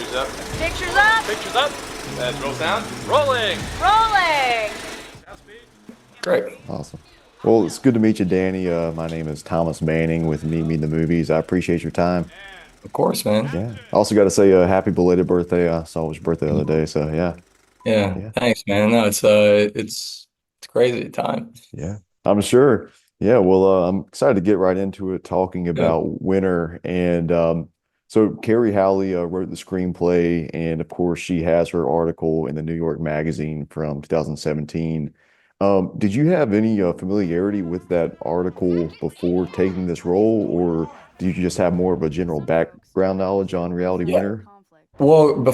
Pictures up. Pictures up. Pictures up. Let's roll sound. Rolling. Rolling. Sound speed. Great. Awesome. Well, it's good to meet you, Danny. My name is Thomas Manning with Meet Me in the Movies. I appreciate your time. Of course, man. Yeah. I also got to say happy belated birthday. I saw it was your birthday the other day. So yeah, Yeah. yeah, Thanks, man. No, it's crazy time. yeah. I'm sure. Yeah. Well, I'm excited to get right into it, talking Yeah. about Winter. And so Carrie Howley wrote the screenplay, and of course, she has her article in the New York Magazine from 2017. Did you have any familiarity with that article before taking this role, or do you just have more of a general background knowledge on Reality Yeah. Winter? Well,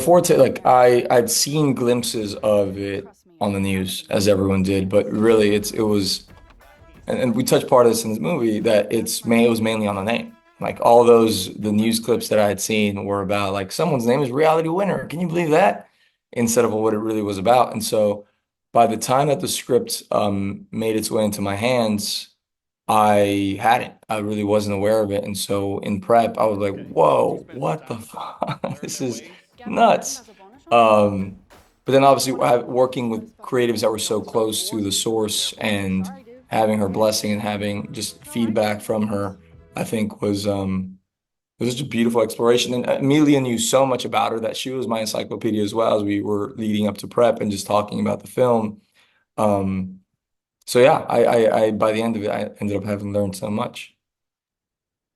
I'd seen glimpses of it on the news, as everyone did, but really it was, and we touched part of this in this movie, that it was mainly on the name. Like all the news clips that I had seen were about like someone's name is Reality Winner. Can you believe that? Instead of what it really was about. And so by the time that the script made its way into my hands, I hadn't. I really wasn't aware of it. And so in prep, I was like, whoa, what the fuck? This is nuts. Um, but then obviously working with creatives that were so close to the source and having her blessing and having just feedback from her, I think was just a beautiful exploration. And Amelia knew so much about her that she was my encyclopedia as well as we were leading up to prep and just talking about the film. So yeah, I by the end of it, I ended up having learned so much.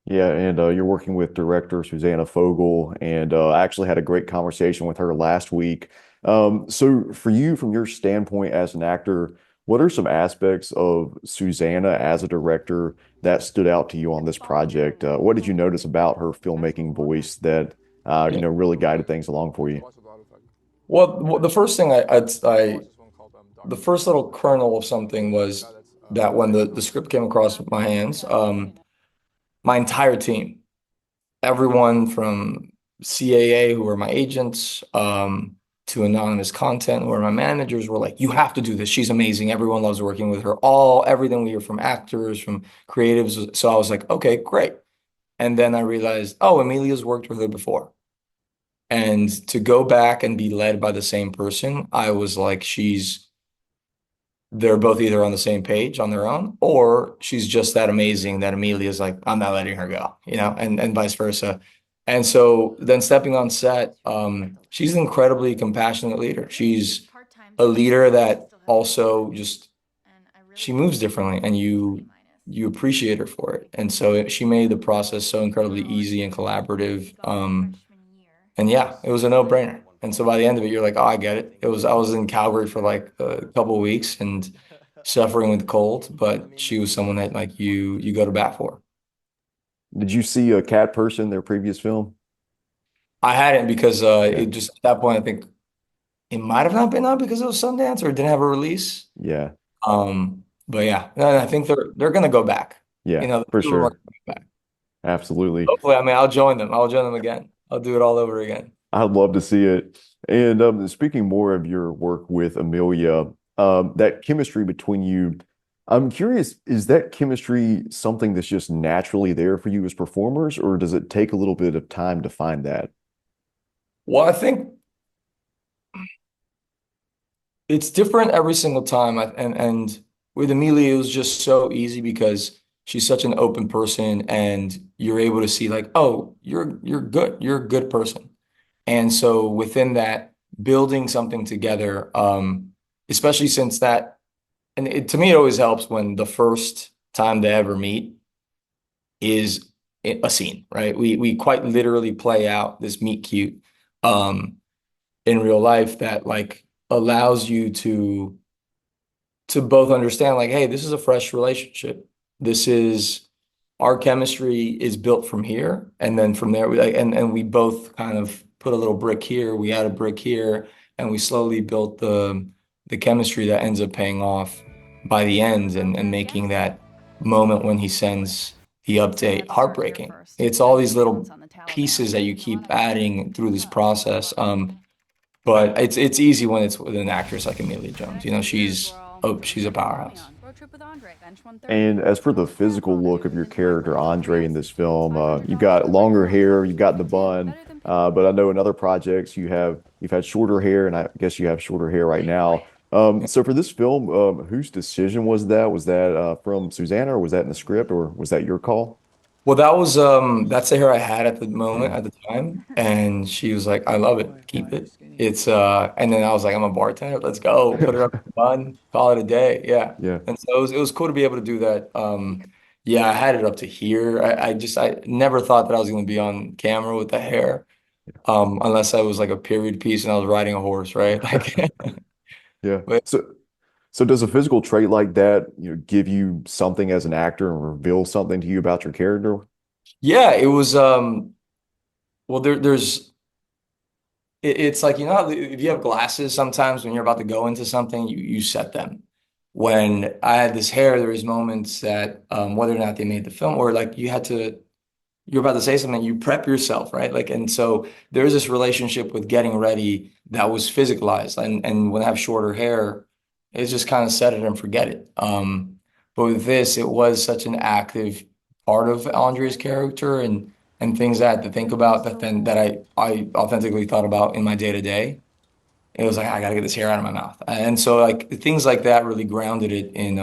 Yeah, and you're working with director Susanna Fogel, and I actually had a great conversation with her last week. So for you, from your standpoint as an actor, what are some aspects of Susanna as a director that stood out to you on this project? What did you notice about her filmmaking voice that Yeah. really guided things along for you? Well, the first thing the first little kernel of something was that when the script came across my hands, my entire team, everyone from CAA, who were my agents, to anonymous content, who were my managers, were like, "You have to do this. She's amazing. Everyone loves working with her." Everything we hear from actors, from creatives. So I was like, "Okay, great." And then I realized, oh, Amelia's worked with her before. And to go back and be led by the same person, I was like, they're both either on the same page on their own, or she's just that amazing that Amelia's like, I'm not letting her go, and vice versa. And so then stepping on set, she's an incredibly compassionate leader. She's a leader that also just, she moves differently and you appreciate her for it. And so she made the process so incredibly easy and collaborative. And yeah, it was a no-brainer. And so by the end of it, you're like, oh, I get it. I was in Calgary for like a couple of weeks and suffering with cold, but she was someone that like you go to bat for. Did you see a Cat Person, their previous film? I hadn't because Yeah, it just at that point, I think it might have not been out because it was Sundance or it didn't have a release. yeah, But yeah, no, I think they're gonna go back. yeah, The for two of them are sure. gonna go back. Absolutely. Hopefully, I mean, I'll join them. I'll join them again. I'll do it all over again. I'd love to see it. And speaking more of your work with Amelia, that chemistry between you, I'm curious, is that chemistry something that's just naturally there for you as performers, or does it take a little bit of time to find that? Well, I think it's different every single time. And with Amelia, it was just so easy because she's such an open person, and you're able to see like, oh, you're good. You're a good person. And so within that, building something together, especially since that, and to me, it always helps when the first time they ever meet is a scene, right? We quite literally play out this meet cute um, in real life that like allows you to both understand like, hey, this is a fresh relationship. This is our chemistry is built from here, and then from there, and we both kind of put a little brick here, we add a brick here, and we slowly built the chemistry that ends up paying off by the end and making that moment when he sends the update heartbreaking. It's all these little pieces that you keep adding through this process. But it's easy when it's with an actress like Amelia Jones. She's a powerhouse. And as for the physical look of your character, Andre, in this film, you've got longer hair, you've got the bun. But I know in other projects you've had shorter hair, and I guess you have shorter hair right now. So for this film, whose decision was that? Was that from Susanna, or was that in the script, or was that your call? Well, that's the hair I had at the moment at the time, and she was like, "I love it, keep it." It's and then I was like, "I'm a bartender, let's go, put it up in the bun, call it a day." Yeah, Yeah. and so it was cool to be able to do that. Yeah, I had it up to here. I never thought that I was going to be on camera with the hair, unless I was like a period piece and I was riding a horse, right? Like, Yeah. but So does a physical trait like that, give you something as an actor and reveal something to you about your character? yeah, it was. Well, there's. It's like, if you have glasses, sometimes when you're about to go into something, you set them. When I had this hair, there was moments that, whether or not they made the film, or like you're about to say something, you prep yourself, right? Like, and so there's this relationship with getting ready that was physicalized. And when I have shorter hair, it's just kind of set it and forget it. But with this, it was such an active part of Andre's character, and things I had to think about that I authentically thought about in my day to day. It was like, I gotta get this hair out of my mouth. And so like things like that really grounded it in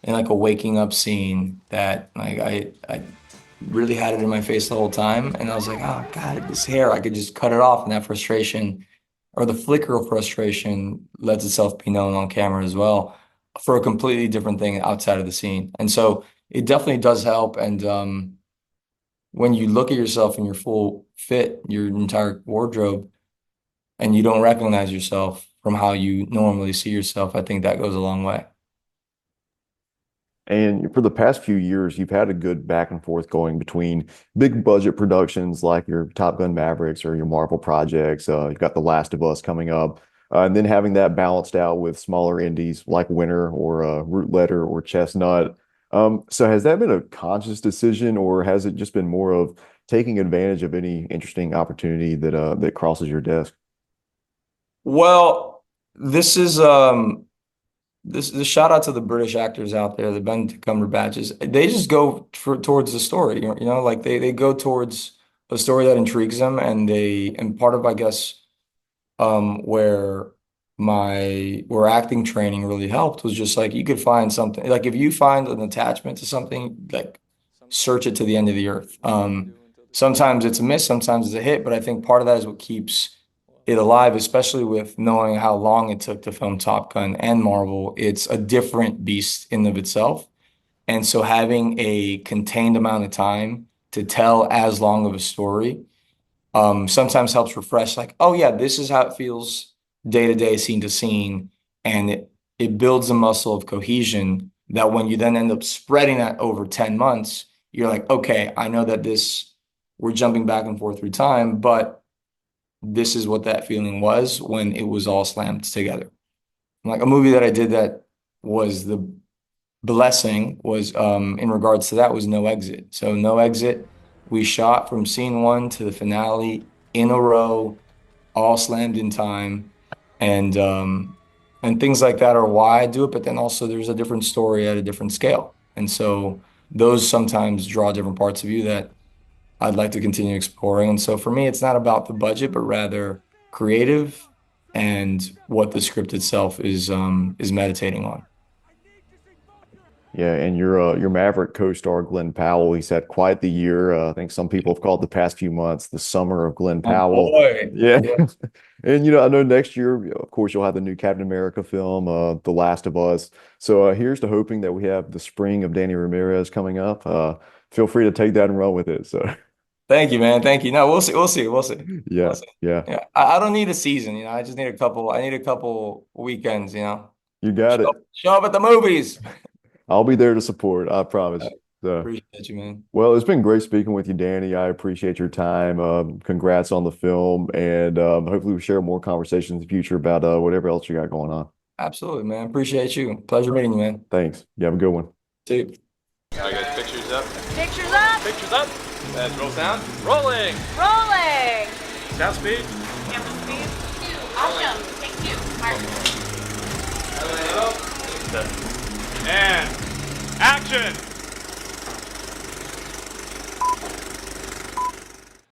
like a waking up scene that like I really had it in my face the whole time. And I was like, oh God, this hair, I could just cut it off. And that frustration, or the flicker of frustration, lets itself be known on camera as well for a completely different thing outside of the scene. And so it definitely does help. And when you look at yourself in your full fit, your entire wardrobe, and you don't recognize yourself from how you normally see yourself, I think that goes a long way. And for the past few years, you've had a good back and forth going between big budget productions like your Top Gun Mavericks or your Marvel projects. You've got The Last of Us coming up, and then having that balanced out with smaller indies like Winter or Root Letter or Chestnut. So has that been a conscious decision, or has it just been more of taking advantage of any interesting opportunity that crosses your desk? Well, this is this shout out to the British actors out there, the Benedict Cumberbatches. They just go towards the story, like they go towards a story that intrigues them, and part of, I guess, where where acting training really helped was just like you could find something, like if you find an attachment to something, like search it to the end of the earth. Sometimes it's a miss, sometimes it's a hit, but I think part of that is what keeps it alive, especially with knowing how long it took to film Top Gun and Marvel. It's a different beast in of itself. And so having a contained amount of time to tell as long of a story sometimes helps refresh, like, oh yeah, this is how it feels day to day, scene to scene. And it builds a muscle of cohesion that when you then end up spreading that over 10 months, you're like, okay, I know that we're jumping back and forth through time, but this is what that feeling was when it was all slammed together. Like a movie that I did that was the blessing was in regards to that was No Exit. So No Exit, we shot from scene one to the finale in a row, all slammed in time, and things like that are why I do it. But then also there's a different story at a different scale, and so those sometimes draw different parts of you that I'd like to continue exploring. And so for me, it's not about the budget, but rather creative and what the script itself is meditating on. Yeah, and your Maverick co-star Glenn Powell, he's had quite the year. I think some people have called the past few months the summer of Glenn Oh Powell. boy. Yeah. Yeah. And I know next year, of course, you'll have the new Captain America film, The Last of Us. So here's to hoping that we have the spring of Danny Ramirez coming up. Feel free to take that and run with it. So Thank you, man. Thank you. No, we'll see. We'll see. We'll see. We'll yeah, see. yeah, Yeah. I don't need a season, I just need a couple weekends, you got it. Show up at the movies. I'll be there to support, I promise. So, Appreciate you, man. well, it's been great speaking with you, Danny. I appreciate your time. Congrats on the film, and hopefully we share more conversations in the future about whatever else you got going on. Absolutely, man. Appreciate you. Pleasure meeting you, man. Thanks. You have a good one. See you. All right, guys, pictures up. Pictures up. Pictures up. Let's roll sound. Rolling. Rolling. Sound speed. Camera speed. Awesome. Take two. Mark. And action.